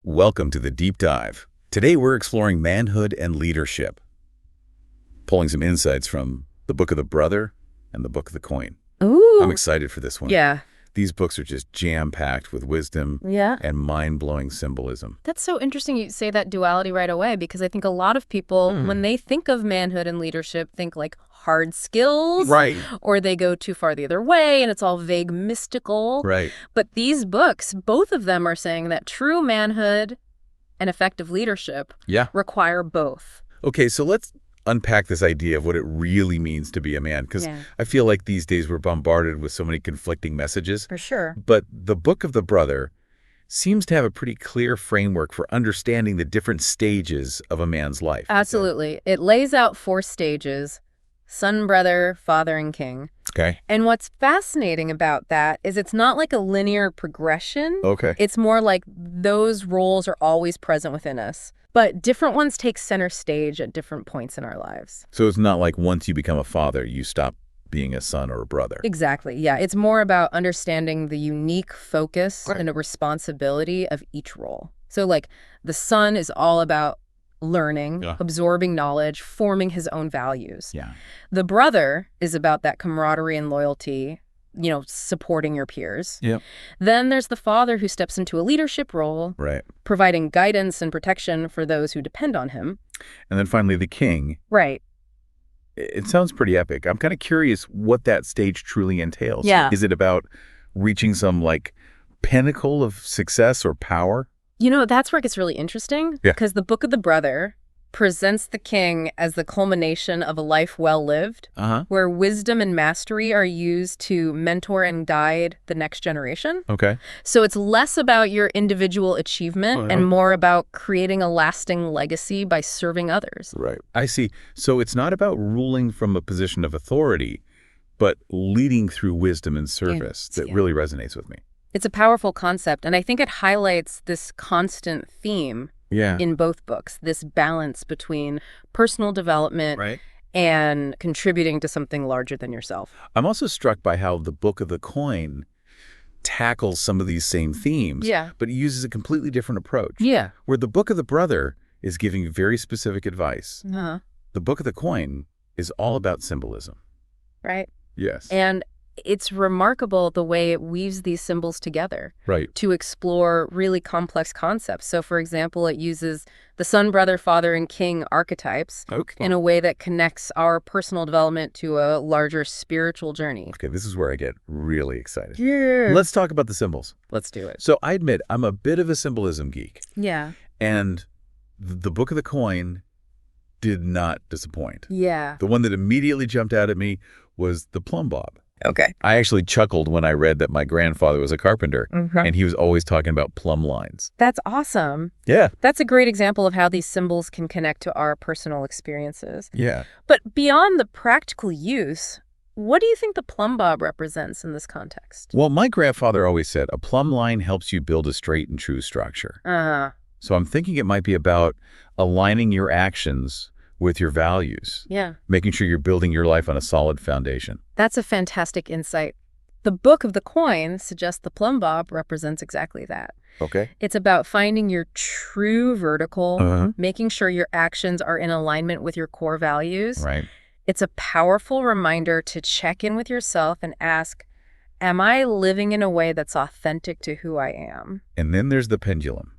Welcome to the Deep Dive. Today we're exploring manhood and leadership, pulling some insights from the Book of the Brother and the Book of the Coin. Ooh. I'm excited for this one. Yeah. These books are just jam-packed with wisdom and mind-blowing symbolism. That's so interesting you say that duality right away, because I think a lot of people, when they think of manhood and leadership, think like hard skills. Right. Or they go too far the other way and it's all vague, mystical. Right. But these books, both of them are saying that true manhood and effective leadership require both. Okay, so let's unpack this idea of what it really means to be a man, because I feel like these days we're bombarded with so many conflicting messages. For sure. But the Book of the Brother seems to have a pretty clear framework for understanding the different stages of a man's life. Absolutely. It lays out 4 stages: son, brother, father, and king. Okay. And what's fascinating about that is it's not like a linear progression. Okay. It's more like those roles are always present within us, but different ones take center stage at different points in our lives. So it's not like once you become a father, you stop being a son or a brother. Exactly. Yeah. It's more about understanding the unique focus and a responsibility of each role. So like the son is all about learning, absorbing knowledge, forming his own values. Yeah. The brother is about that camaraderie and loyalty, supporting your peers. Yep. Then there's the father who steps into a leadership role, Right. providing guidance and protection for those who depend on him. And then finally the king. Right. It sounds pretty epic. I'm kind of curious what that stage truly entails. Yeah. Is it about reaching some like pinnacle of success or power? That's where it gets really interesting. Yeah. Because the Book of the Brother presents the king as the culmination of a life well lived, where wisdom and mastery are used to mentor and guide the next generation. Okay. So it's less about your individual achievement and more about creating a lasting legacy by serving others. Right. I see. So it's not about ruling from a position of authority, but leading through wisdom and service that really resonates with me. It's a powerful concept, and I think it highlights this constant theme in both books, this balance between personal development and contributing to something larger than yourself. I'm also struck by how the Book of the Coin tackles some of these same themes, but it uses a completely different approach. Yeah. Where the Book of the Brother is giving very specific advice. The Book of the Coin is all about symbolism. Right. Yes. And it's remarkable the way it weaves these symbols together to explore really complex concepts. So, for example, it uses the son, brother, father, and king archetypes in a way that connects our personal development to a larger spiritual journey. Okay, this is where I get really excited. Yeah. Let's talk about the symbols. Let's do it. So I admit I'm a bit of a symbolism geek. Yeah. And the Book of the Coin did not disappoint. Yeah. The one that immediately jumped out at me was the plumb bob. Okay. I actually chuckled when I read that my grandfather was a carpenter, and he was always talking about plumb lines. That's awesome. Yeah. That's a great example of how these symbols can connect to our personal experiences. Yeah. But beyond the practical use, what do you think the plumb bob represents in this context? Well, my grandfather always said a plumb line helps you build a straight and true structure. So I'm thinking it might be about aligning your actions with your values. Yeah. Making sure you're building your life on a solid foundation. That's a fantastic insight. The Book of the Coin suggests the plumb bob represents exactly that. Okay. It's about finding your true vertical, making sure your actions are in alignment with your core values. Right. It's a powerful reminder to check in with yourself and ask, am I living in a way that's authentic to who I am? And then there's the pendulum.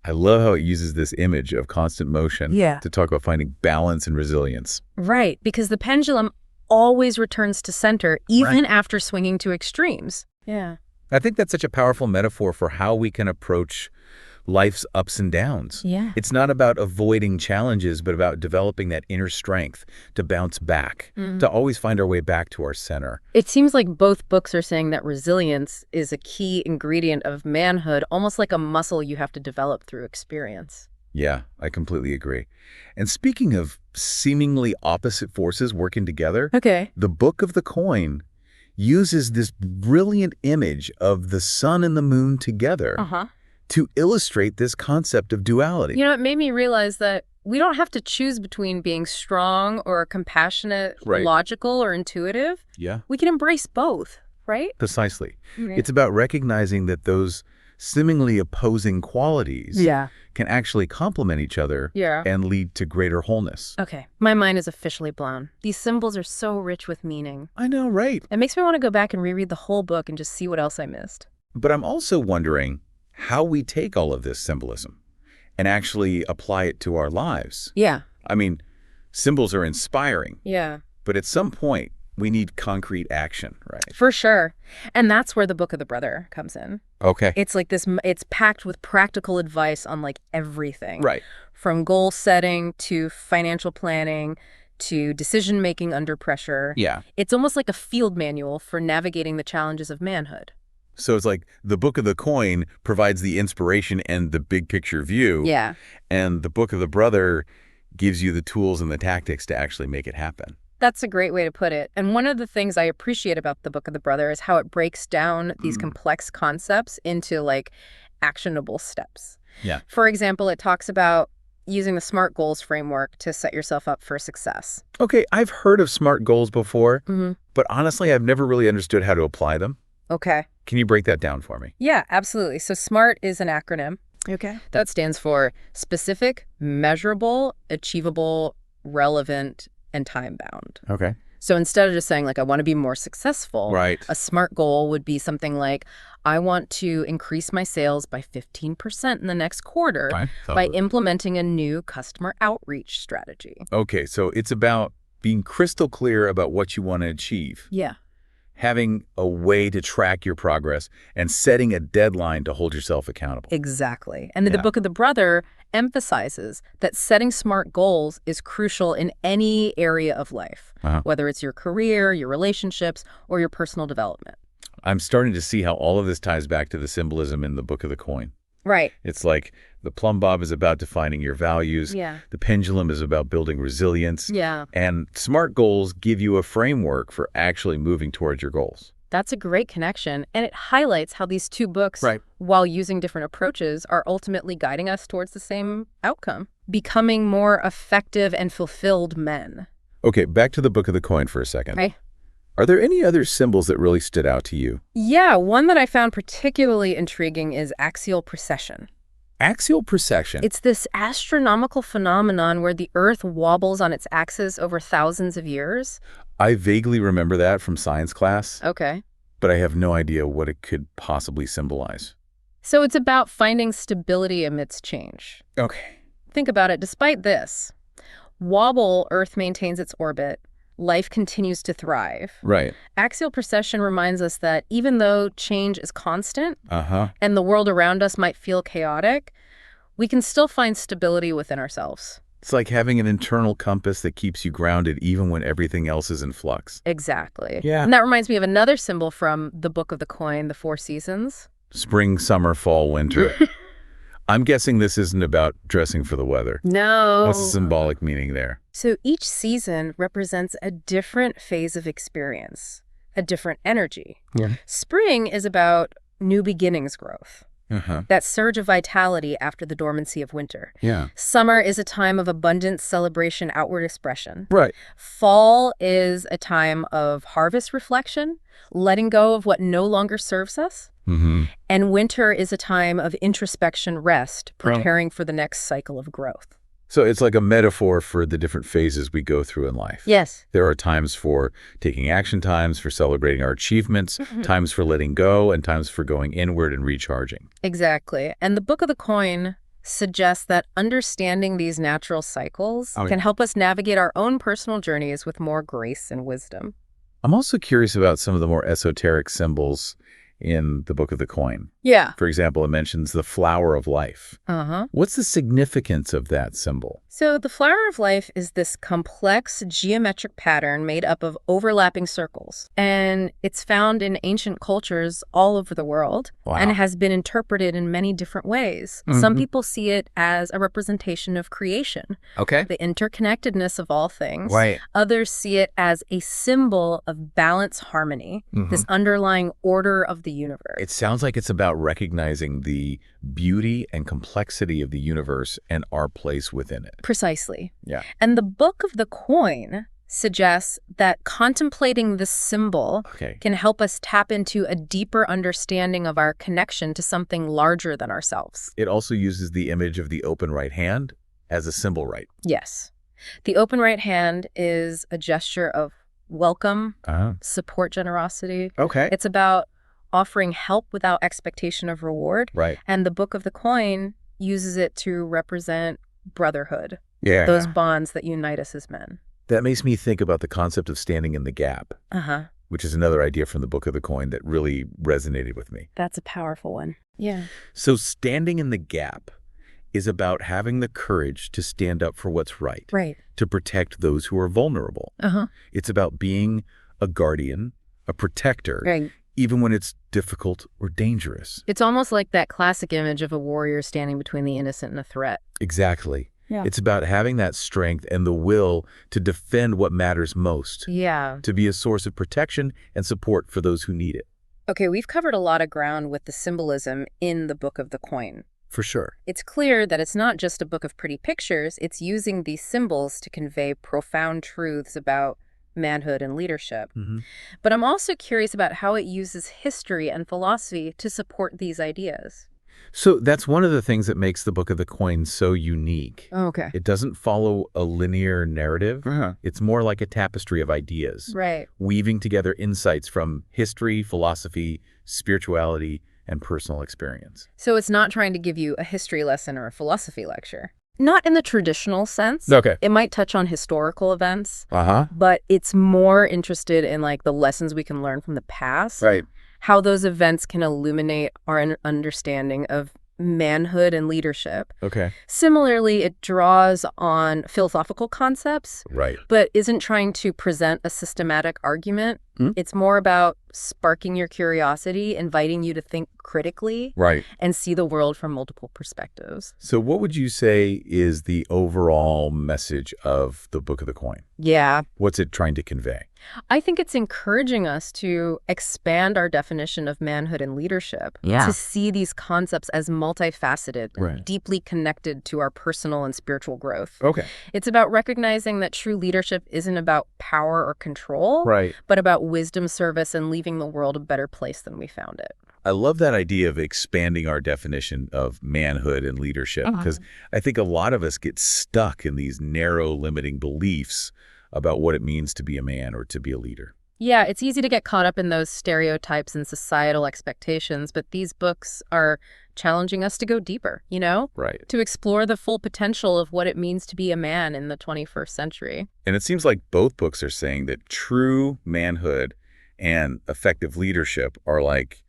I love how it uses this image of constant motion to talk about finding balance and resilience. Right, because the pendulum always returns to center, even after swinging to extremes. Yeah. I think that's such a powerful metaphor for how we can approach life's ups and downs. Yeah. It's not about avoiding challenges, but about developing that inner strength to bounce back, to always find our way back to our center. It seems like both books are saying that resilience is a key ingredient of manhood, almost like a muscle you have to develop through experience. Yeah, I completely agree. And speaking of seemingly opposite forces working together, the Book of the Coin uses this brilliant image of the sun and the moon together to illustrate this concept of duality. It made me realize that we don't have to choose between being strong or compassionate, logical or intuitive. Yeah. We can embrace both, right? Precisely. It's about recognizing that those seemingly opposing qualities can actually complement each other and lead to greater wholeness. Okay, my mind is officially blown. These symbols are so rich with meaning. I know, right? It makes me want to go back and reread the whole book and just see what else I missed. But I'm also wondering how we take all of this symbolism and actually apply it to our lives. Yeah. I mean, symbols are inspiring. Yeah. But at some point, we need concrete action, right? For sure. And that's where the Book of the Brother comes in. Okay. It's like this, it's packed with practical advice on like everything. Right. From goal setting to financial planning to decision-making under pressure. Yeah. It's almost like a field manual for navigating the challenges of manhood. So it's like the Book of the Coin provides the inspiration and the big picture view. Yeah. And the Book of the Brother gives you the tools and the tactics to actually make it happen. That's a great way to put it. And one of the things I appreciate about the Book of the Brother is how it breaks down these complex concepts into like actionable steps. Yeah. For example, it talks about using the SMART goals framework to set yourself up for success. Okay, I've heard of SMART goals before, but honestly, I've never really understood how to apply them. Okay. Can you break that down for me? Yeah, absolutely. So SMART is an acronym. Okay. That stands for specific, measurable, achievable, relevant, and time-bound. Okay. So instead of just saying, like, I want to be more successful, right, a SMART goal would be something like, I want to increase my sales by 15% in the next quarter by implementing a new customer outreach strategy. Okay, so it's about being crystal clear about what you want to achieve. Yeah. Having a way to track your progress and setting a deadline to hold yourself accountable. Exactly. And the Book of the Brother emphasizes that setting SMART goals is crucial in any area of life, whether it's your career, your relationships, or your personal development. I'm starting to see how all of this ties back to the symbolism in the Book of the Coin. Right. It's like the plumb bob is about defining your values. Yeah. The pendulum is about building resilience. Yeah. And SMART goals give you a framework for actually moving towards your goals. That's a great connection. And it highlights how these two books, while using different approaches, are ultimately guiding us towards the same outcome, becoming more effective and fulfilled men. Okay, back to the Book of the Coin for a second. Right. Are there any other symbols that really stood out to you? Yeah, one that I found particularly intriguing is axial precession. Axial precession? It's this astronomical phenomenon where the Earth wobbles on its axis over thousands of years. I vaguely remember that from science class. Okay. But I have no idea what it could possibly symbolize. So it's about finding stability amidst change. Okay. Think about it. Despite this wobble, Earth maintains its orbit. Life continues to thrive. Right. Axial precession reminds us that even though change is constant and the world around us might feel chaotic, we can still find stability within ourselves. It's like having an internal compass that keeps you grounded even when everything else is in flux. Exactly. Yeah. And that reminds me of another symbol from the Book of the Coin, the 4 seasons. Spring, summer, fall, winter. I'm guessing this isn't about dressing for the weather. No. What's the symbolic meaning there? So each season represents a different phase of experience, a different energy. Yeah. Spring is about new beginnings growth. That surge of vitality after the dormancy of winter. Yeah. Summer is a time of abundance, celebration, outward expression. Right. Fall is a time of harvest reflection, letting go of what no longer serves us. And winter is a time of introspection, rest, preparing for the next cycle of growth. So it's like a metaphor for the different phases we go through in life. Yes. There are times for taking action, times for celebrating our achievements, times for letting go, and times for going inward and recharging. Exactly. And the Book of the Coin suggests that understanding these natural cycles can help us navigate our own personal journeys with more grace and wisdom. I'm also curious about some of the more esoteric symbols in the Book of the Coin. Yeah. For example, it mentions the flower of life. What's the significance of that symbol? So the flower of life is this complex geometric pattern made up of overlapping circles. And it's found in ancient cultures all over the world and has been interpreted in many different ways. Some people see it as a representation of creation, the interconnectedness of all things. Others see it as a symbol of balance, harmony, this underlying order of the universe. It sounds like it's about recognizing the beauty and complexity of the universe and our place within it. Precisely. Yeah. And the Book of the Coin suggests that contemplating the symbol can help us tap into a deeper understanding of our connection to something larger than ourselves. It also uses the image of the open right hand as a symbol, right? Yes. The open right hand is a gesture of welcome, support, generosity. It's about offering help without expectation of reward. Right. And the Book of the Coin uses it to represent brotherhood. Yeah. Those bonds that unite us as men. That makes me think about the concept of standing in the gap, which is another idea from the Book of the Coin that really resonated with me. That's a powerful one. Yeah. So standing in the gap is about having the courage to stand up for what's right. Right. To protect those who are vulnerable. It's about being a guardian, a protector, right, even when it's difficult or dangerous. It's almost like that classic image of a warrior standing between the innocent and a threat. Exactly. Yeah. It's about having that strength and the will to defend what matters most. Yeah. To be a source of protection and support for those who need it. Okay, we've covered a lot of ground with the symbolism in the Book of the Coin. For sure. It's clear that it's not just a book of pretty pictures, it's using these symbols to convey profound truths about manhood and leadership. But I'm also curious about how it uses history and philosophy to support these ideas. So that's one of the things that makes the Book of the Coin so unique. Okay. It doesn't follow a linear narrative. It's more like a tapestry of ideas. Right. Weaving together insights from history, philosophy, spirituality, and personal experience. So it's not trying to give you a history lesson or a philosophy lecture. Not in the traditional sense. Okay. It might touch on historical events. Uh-huh. But it's more interested in like the lessons we can learn from the past. Right. How those events can illuminate our understanding of manhood and leadership. Okay. Similarly, it draws on philosophical concepts. Right. But isn't trying to present a systematic argument. It's more about sparking your curiosity, inviting you to think critically, right, and see the world from multiple perspectives. So what would you say is the overall message of the Book of the Coin? Yeah. What's it trying to convey? I think it's encouraging us to expand our definition of manhood and leadership, to see these concepts as multifaceted, right, deeply connected to our personal and spiritual growth. Okay. It's about recognizing that true leadership isn't about power or control, right, but about wisdom, service, and leaving the world a better place than we found it. I love that idea of expanding our definition of manhood and leadership, because I think a lot of us get stuck in these narrow, limiting beliefs about what it means to be a man or to be a leader. Yeah, it's easy to get caught up in those stereotypes and societal expectations, but these books are challenging us to go deeper, you know? Right. To explore the full potential of what it means to be a man in the 21st century. And it seems like both books are saying that true manhood and effective leadership are like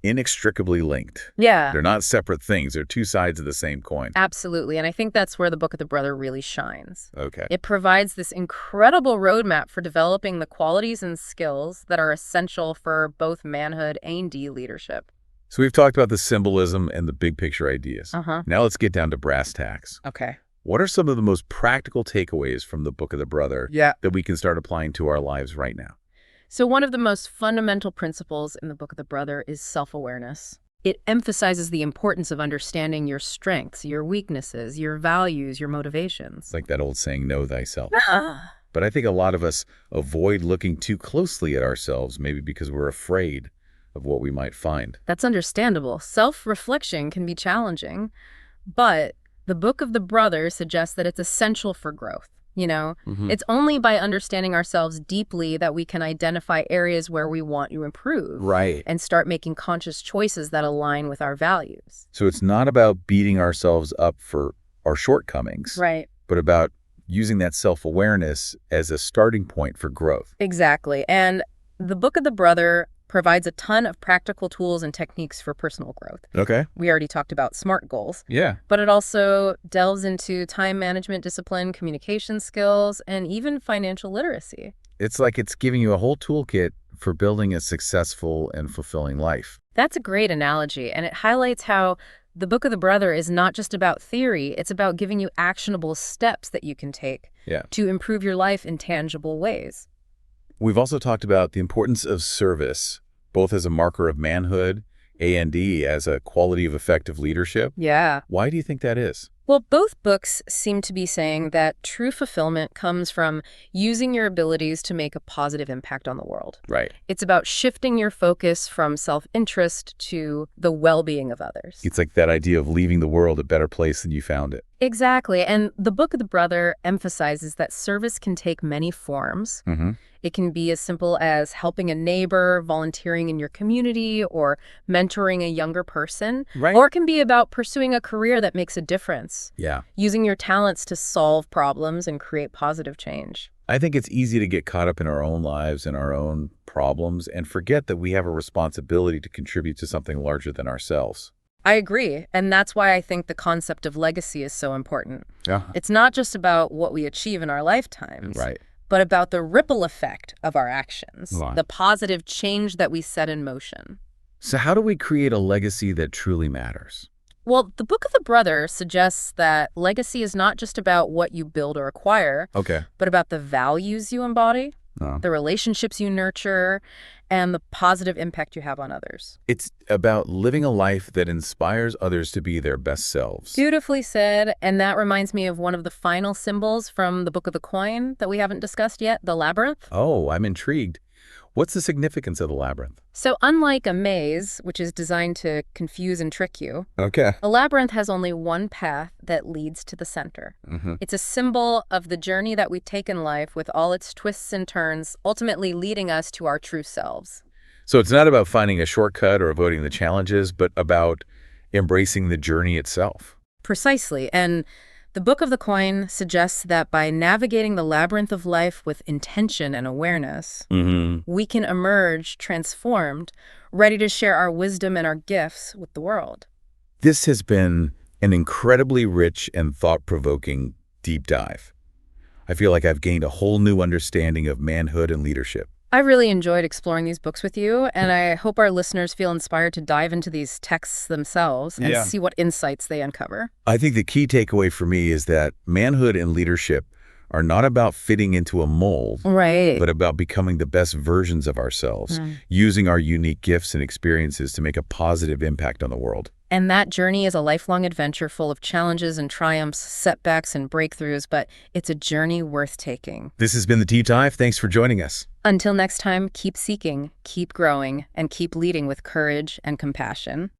inextricably linked. Yeah. They're not separate things. They're two sides of the same coin. Absolutely. And I think that's where the Book of the Brother really shines. Okay. It provides this incredible roadmap for developing the qualities and skills that are essential for both manhood and leadership. So we've talked about the symbolism and the big picture ideas. Now let's get down to brass tacks. Okay. What are some of the most practical takeaways from the Book of the Brother that we can start applying to our lives right now? So one of the most fundamental principles in the Book of the Brother is self-awareness. It emphasizes the importance of understanding your strengths, your weaknesses, your values, your motivations. It's like that old saying, know thyself. But I think a lot of us avoid looking too closely at ourselves, maybe because we're afraid of what we might find. That's understandable. Self-reflection can be challenging, but the Book of the Brother suggests that it's essential for growth. You know, it's only by understanding ourselves deeply that we can identify areas where we want to improve. Right. And start making conscious choices that align with our values. So it's not about beating ourselves up for our shortcomings. Right. But about using that self-awareness as a starting point for growth. Exactly. And the Book of the Brother provides a ton of practical tools and techniques for personal growth. Okay. We already talked about SMART goals. Yeah. But it also delves into time management discipline, communication skills, and even financial literacy. It's like it's giving you a whole toolkit for building a successful and fulfilling life. That's a great analogy, and it highlights how the Book of the Brother is not just about theory, it's about giving you actionable steps that you can take to improve your life in tangible ways. We've also talked about the importance of service, both as a marker of manhood and as a quality of effective leadership. Yeah. Why do you think that is? Well, both books seem to be saying that true fulfillment comes from using your abilities to make a positive impact on the world. Right. It's about shifting your focus from self-interest to the well-being of others. It's like that idea of leaving the world a better place than you found it. Exactly. And the Book of the Brother emphasizes that service can take many forms. It can be as simple as helping a neighbor, volunteering in your community, or mentoring a younger person. Right. Or it can be about pursuing a career that makes a difference. Yeah. Using your talents to solve problems and create positive change. I think it's easy to get caught up in our own lives and our own problems and forget that we have a responsibility to contribute to something larger than ourselves. I agree. And that's why I think the concept of legacy is so important. Yeah. It's not just about what we achieve in our lifetimes. Right. But about the ripple effect of our actions, Right. the positive change that we set in motion. So how do we create a legacy that truly matters? Well, the Book of the Brother suggests that legacy is not just about what you build or acquire, but about the values you embody, the relationships you nurture, and the positive impact you have on others. It's about living a life that inspires others to be their best selves. Beautifully said. And that reminds me of one of the final symbols from the Book of the Coin that we haven't discussed yet, the labyrinth. Oh, I'm intrigued. What's the significance of the labyrinth? So unlike a maze, which is designed to confuse and trick you, a labyrinth has only one path that leads to the center. It's a symbol of the journey that we take in life with all its twists and turns, ultimately leading us to our true selves. So it's not about finding a shortcut or avoiding the challenges, but about embracing the journey itself. Precisely. And the Book of the Coin suggests that by navigating the labyrinth of life with intention and awareness, we can emerge transformed, ready to share our wisdom and our gifts with the world. This has been an incredibly rich and thought-provoking deep dive. I feel like I've gained a whole new understanding of manhood and leadership. I really enjoyed exploring these books with you, and I hope our listeners feel inspired to dive into these texts themselves and see what insights they uncover. I think the key takeaway for me is that manhood and leadership are not about fitting into a mold, but about becoming the best versions of ourselves, using our unique gifts and experiences to make a positive impact on the world. And that journey is a lifelong adventure full of challenges and triumphs, setbacks and breakthroughs, but it's a journey worth taking. This has been the Deep Dive. Thanks for joining us. Until next time, keep seeking, keep growing, and keep leading with courage and compassion.